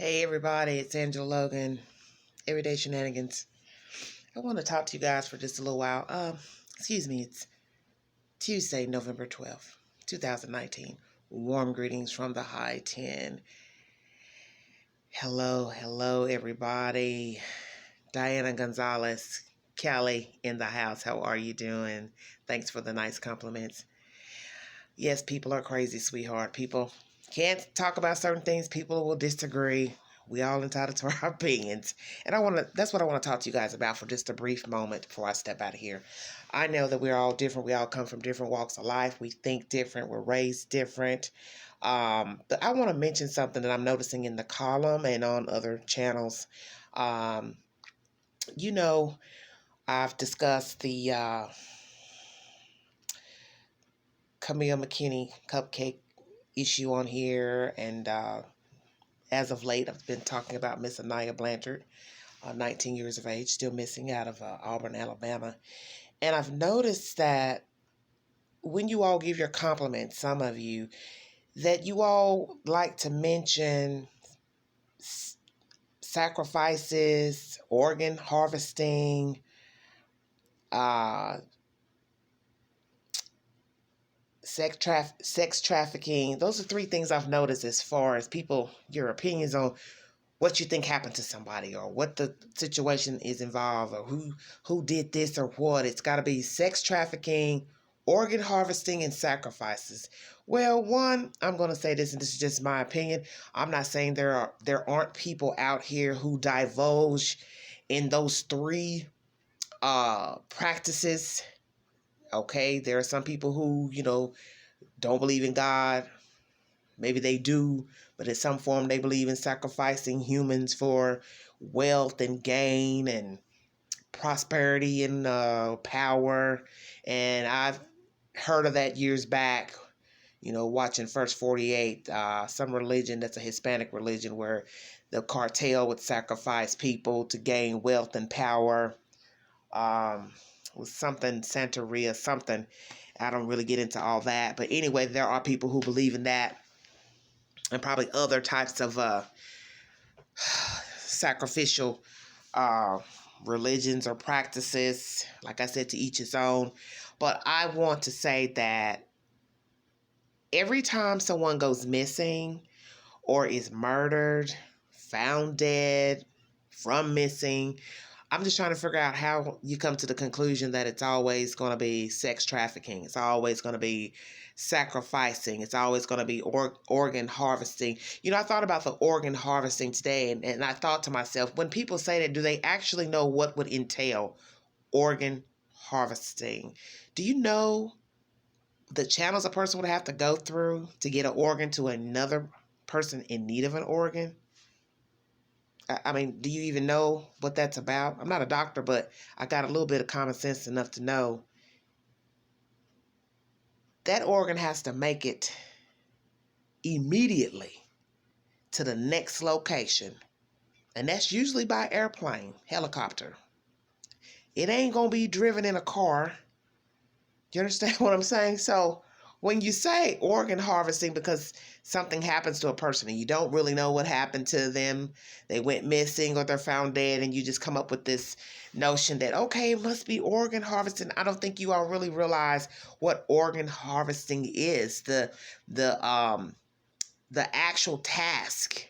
Hey everybody, it's Angela Logan, Everyday Shenanigans. I want to talk to you guys for just a little while. It's Tuesday, November 12th, 2019. Warm greetings from the high 10. Hello everybody. Diana Gonzalez, Kelly in the house. How are you doing? Thanks for the nice compliments. Yes, people are crazy, sweetheart. People can't talk about certain things. People will disagree. We all entitled to our opinions. And that's what I want to talk to you guys about for just a brief moment before I step out of here. I know that we're all different. We all come from different walks of life. We think different. We're raised different. But I want to mention something that I'm noticing in the column and on other channels. Um, you know, I've discussed the Camille McKinney cupcake issue on here, and as of late, I've been talking about Miss Anaya Blanchard, 19 years of age, still missing out of Auburn, Alabama. And I've noticed that when you all give your compliments, some of you, that you all like to mention sacrifices, organ harvesting, sex trafficking. Those are three things I've noticed as far as people, your opinions on what you think happened to somebody or what the situation is involved or who did this or what. It's got to be sex trafficking, organ harvesting, and sacrifices. Well, one, I'm going to say this, and this is just my opinion. I'm not saying there aren't people out here who divulge in those three practices. Okay, there are some people who, don't believe in God. Maybe they do, but in some form they believe in sacrificing humans for wealth and gain and prosperity and power. And I've heard of that years back, watching First 48, some religion that's a Hispanic religion where the cartel would sacrifice people to gain wealth and power. With something, Santeria, something. I don't really get into all that. But anyway, there are people who believe in that. And probably other types of sacrificial religions or practices. Like I said, to each his own. But I want to say that every time someone goes missing or is murdered, found dead, from missing, I'm just trying to figure out how you come to the conclusion that it's always going to be sex trafficking. It's always going to be sacrificing. It's always going to be organ harvesting. I thought about the organ harvesting today, and I thought to myself, when people say that, do they actually know what would entail organ harvesting? Do you know the channels a person would have to go through to get an organ to another person in need of an organ? I mean, do you even know what that's about? I'm not a doctor, but I got a little bit of common sense enough to know that organ has to make it immediately to the next location. And that's usually by airplane, helicopter. It ain't going to be driven in a car. Do you understand what I'm saying? So when you say organ harvesting because something happens to a person and you don't really know what happened to them, they went missing or they're found dead, and you just come up with this notion that, okay, it must be organ harvesting. I don't think you all really realize what organ harvesting is. The actual task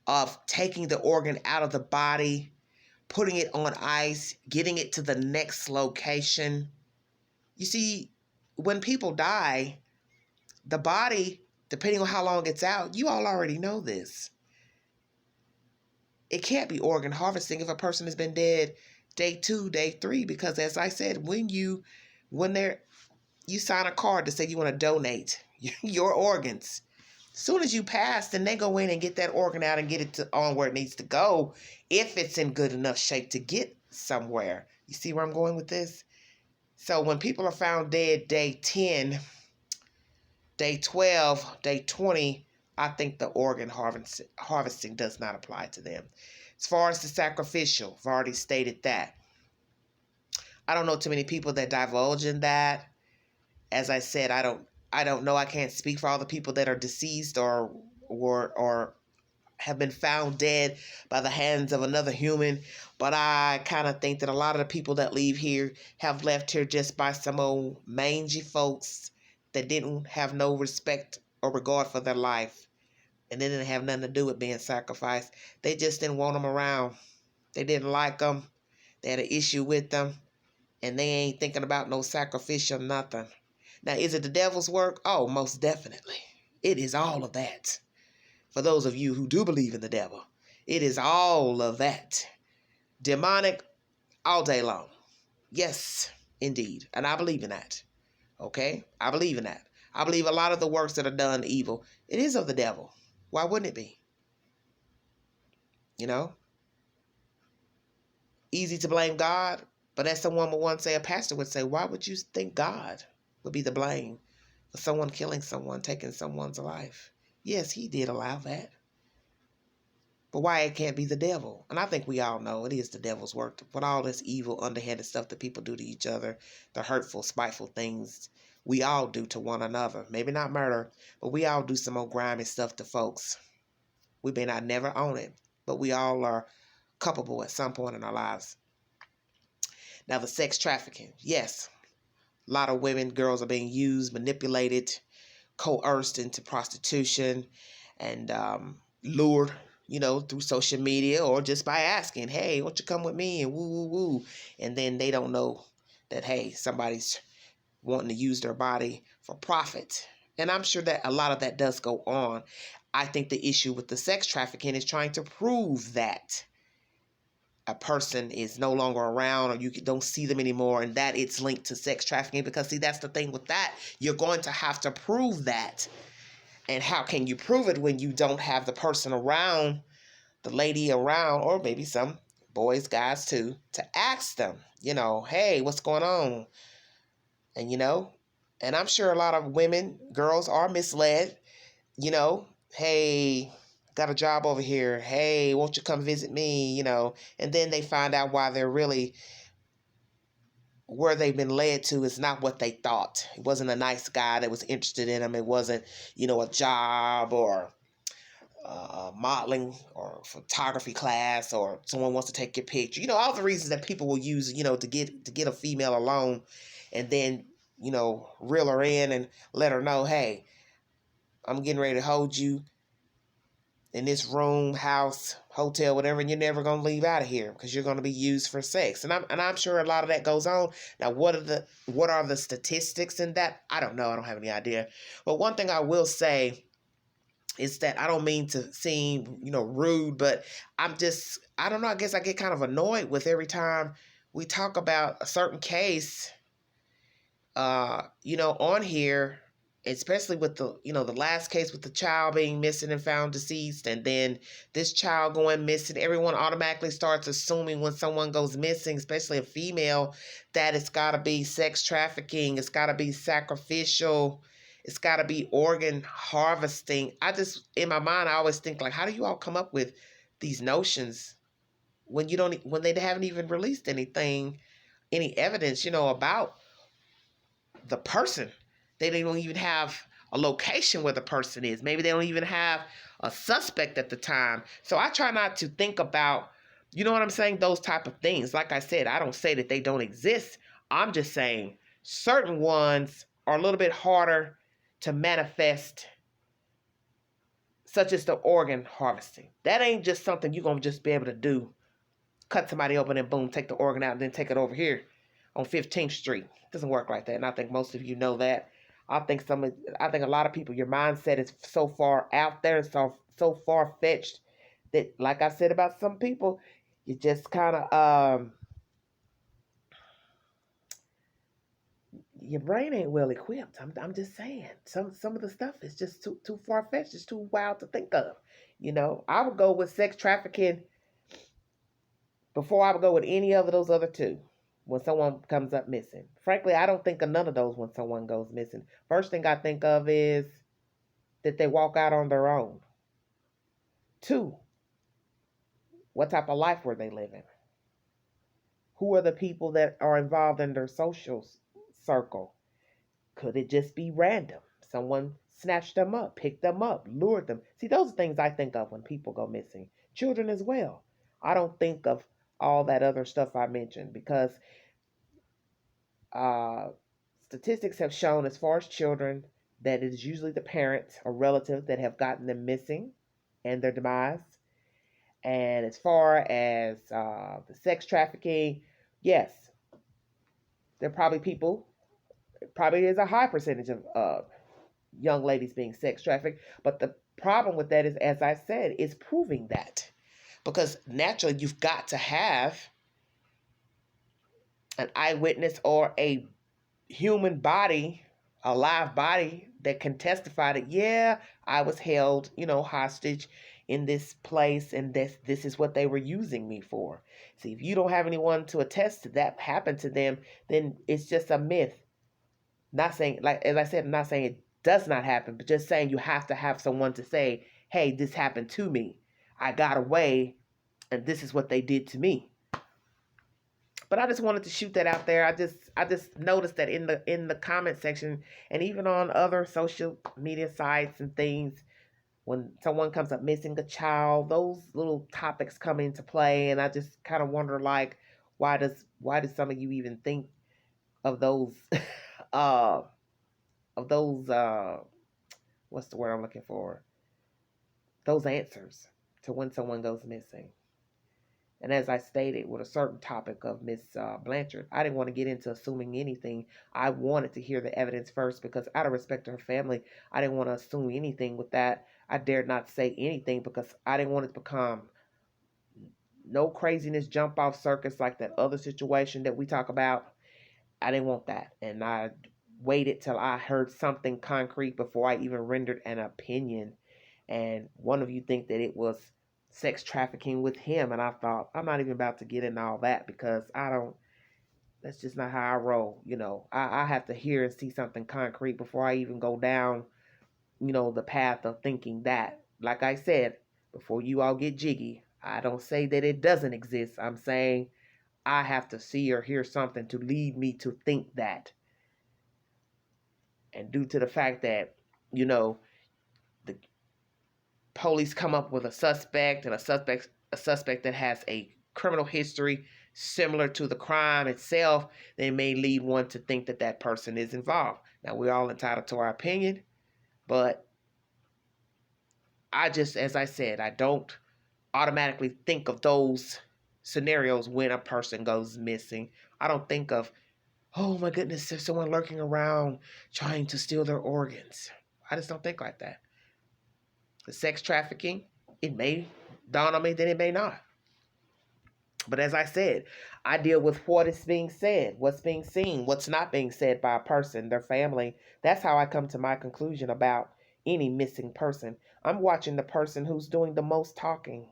of taking the organ out of the body, putting it on ice, getting it to the next location. You see, when people die, the body, depending on how long it's out, you all already know this. It can't be organ harvesting if a person has been dead day 2, day 3, because as I said, when you sign a card to say you want to donate your organs, as soon as you pass, then they go in and get that organ out and get it on where it needs to go, if it's in good enough shape to get somewhere. You see where I'm going with this? So when people are found dead day 10, day 12, day 20, I think the organ harvesting does not apply to them. As far as the sacrificial, I've already stated that. I don't know too many people that divulge in that. As I said, I don't know. I can't speak for all the people that are deceased or have been found dead by the hands of another human. But I kind of think that a lot of the people that leave here have left here just by some old mangy folks that didn't have no respect or regard for their life. And they didn't have nothing to do with being sacrificed. They just didn't want them around. They didn't like them. They had an issue with them. And they ain't thinking about no sacrificial nothing. Now, is it the devil's work? Oh, most definitely. It is all of that. For those of you who do believe in the devil, it is all of that. Demonic all day long. Yes, indeed. And I believe in that. Okay? I believe in that. I believe a lot of the works that are done evil, it is of the devil. Why wouldn't it be? You know? Easy to blame God. But as someone would once say, a pastor would say, why would you think God would be the blame for someone killing someone, taking someone's life? Yes, he did allow that. But why it can't be the devil? And I think we all know it is the devil's work. But all this evil, underhanded stuff that people do to each other, the hurtful, spiteful things we all do to one another. Maybe not murder, but we all do some old grimy stuff to folks. We may not never own it, but we all are culpable at some point in our lives. Now, the sex trafficking. Yes, a lot of women, girls are being used, manipulated, coerced into prostitution, and lured, through social media or just by asking, hey, won't you come with me, and woo, woo, woo. And then they don't know that, hey, somebody's wanting to use their body for profit. And I'm sure that a lot of that does go on. I think the issue with the sex trafficking is trying to prove that a person is no longer around, or you don't see them anymore, and that it's linked to sex trafficking. Because, see, that's the thing with that. You're going to have to prove that. And how can you prove it when you don't have the person around, the lady around, or maybe some boys, guys too, to ask them, hey, what's going on? And, and I'm sure a lot of women, girls are misled, hey, got a job over here. Hey, won't you come visit me? And then they find out why they're really, where they've been led to is not what they thought. It wasn't a nice guy that was interested in them. It wasn't, a job or modeling or photography class, or someone wants to take your picture. All the reasons that people will use, to get a female alone, and then, reel her in and let her know, hey, I'm getting ready to hold you in this room, house, hotel, whatever, and you're never going to leave out of here because you're going to be used for sex. And I'm sure a lot of that goes on. Now, what are the statistics in that? I don't know. I don't have any idea. But one thing I will say is that I don't mean to seem, rude, but I don't know, I guess I get kind of annoyed with every time we talk about a certain case, on here, especially with the, the last case with the child being missing and found deceased, and then this child going missing. Everyone automatically starts assuming when someone goes missing, especially a female, that it's got to be sex trafficking, it's got to be sacrificial, it's got to be organ harvesting. In my mind, I always think, like, how do you all come up with these notions when they haven't even released anything, any evidence, about the person? They don't even have a location where the person is. Maybe they don't even have a suspect at the time. So I try not to think about, you know what I'm saying, those type of things. Like I said, I don't say that they don't exist. I'm just saying certain ones are a little bit harder to manifest, such as the organ harvesting. That ain't just something you're going to just be able to do. Cut somebody open and boom, take the organ out and then take it over here on 15th Street. It doesn't work like that. And I think most of you know that. I think a lot of people, your mindset is so far out there and so far fetched that, like I said about some people, you just kind of your brain ain't well equipped. I'm just saying, some of the stuff is just too far fetched. It's too wild to think of. I would go with sex trafficking before I would go with any of those other two. When someone comes up missing, frankly, I don't think of none of those when someone goes missing. First thing I think of is that they walk out on their own. 2, what type of life were they living? Who are the people that are involved in their social circle? Could it just be random? Someone snatched them up, picked them up, lured them. See, those are things I think of when people go missing. Children as well. I don't think of all that other stuff I mentioned because uh, statistics have shown, as far as children, that it is usually the parents or relatives that have gotten them missing and their demise. And as far as the sex trafficking, yes, there are probably people, probably is a high percentage of young ladies being sex trafficked. But the problem with that is, as I said, is proving that. Because naturally, you've got to have an eyewitness or a human body, a live body that can testify that, yeah, I was held, hostage in this place, and this is what they were using me for. See, if you don't have anyone to attest to that happened to them, then it's just a myth. Not saying, like as I said, I'm not saying it does not happen, but just saying you have to have someone to say, hey, this happened to me. I got away, and this is what they did to me. But I just wanted to shoot that out there. I just noticed that in the comment section and even on other social media sites and things, when someone comes up missing a child, those little topics come into play, and I just kind of wonder, like, why does some of you even think of those uh of those what's the word I'm looking for? Those answers to when someone goes missing. And as I stated with a certain topic of Miss Blanchard, I didn't want to get into assuming anything. I wanted to hear the evidence first because out of respect to her family, I didn't want to assume anything with that. I dared not say anything because I didn't want it to become no craziness jump off circus like that other situation that we talk about. I didn't want that. And I waited till I heard something concrete before I even rendered an opinion. And one of you think that it was sex trafficking with him, and I thought, I'm not even about to get into all that because that's just not how I roll. I have to hear and see something concrete before I even go down, the path of thinking that. Like I said, before you all get jiggy, I don't say that it doesn't exist. I'm saying I have to see or hear something to lead me to think that. And due to the fact that, the police come up with a suspect, and a suspect that has a criminal history similar to the crime itself, they may lead one to think that that person is involved. Now, we're all entitled to our opinion, but as I said, I don't automatically think of those scenarios when a person goes missing. I don't think of, oh my goodness, there's someone lurking around trying to steal their organs. I just don't think like that. The sex trafficking, it may dawn on me, then it may not. But as I said, I deal with what is being said, what's being seen, what's not being said by a person, their family. That's how I come to my conclusion about any missing person. I'm watching the person who's doing the most talking.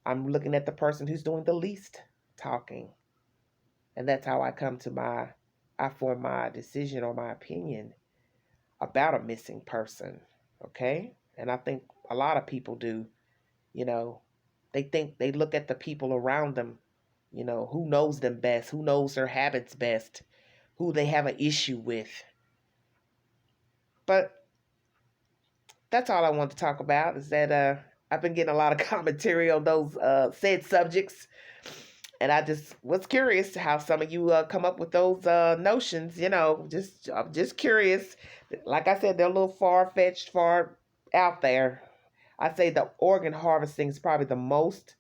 I'm looking at the person who's doing the least talking. And that's how I form my decision or my opinion about a missing person. Okay? And I think a lot of people do, they look at the people around them, who knows them best, who knows their habits best, who they have an issue with. But that's all I want to talk about is that I've been getting a lot of commentary on those said subjects. And I just was curious how some of you come up with those notions, I'm just curious. Like I said, they're a little far-fetched, far out there. I say the organ harvesting is probably the most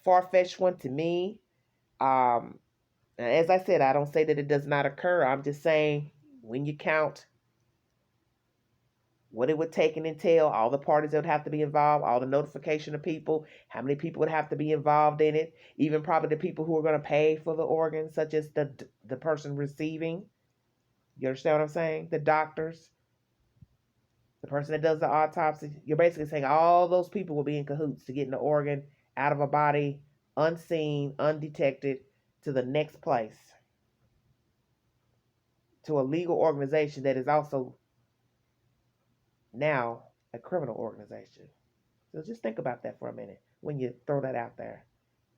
far-fetched one to me. As I said, I don't say that it does not occur. I'm just saying when you count what it would take and entail, all the parties that would have to be involved, all the notification of people, how many people would have to be involved in it, even probably the people who are going to pay for the organs, such as the person receiving. You understand what I'm saying? The doctors, the person that does the autopsy. You're basically saying all those people will be in cahoots to getting the organ out of a body, unseen, undetected, to the next place, to a legal organization that is also now a criminal organization. So just think about that for a minute when you throw that out there.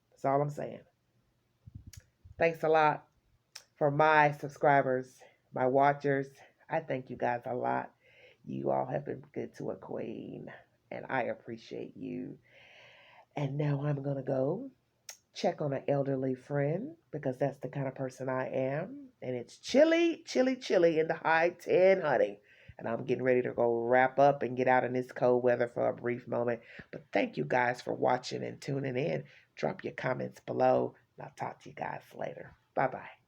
That's all I'm saying. Thanks a lot for my subscribers, my watchers. I thank you guys a lot. You all have been good to a queen, and I appreciate you. And now I'm going to go check on an elderly friend because that's the kind of person I am. And it's chilly, chilly, chilly in the high 10, honey. And I'm getting ready to go wrap up and get out in this cold weather for a brief moment. But thank you guys for watching and tuning in. Drop your comments below, and I'll talk to you guys later. Bye bye.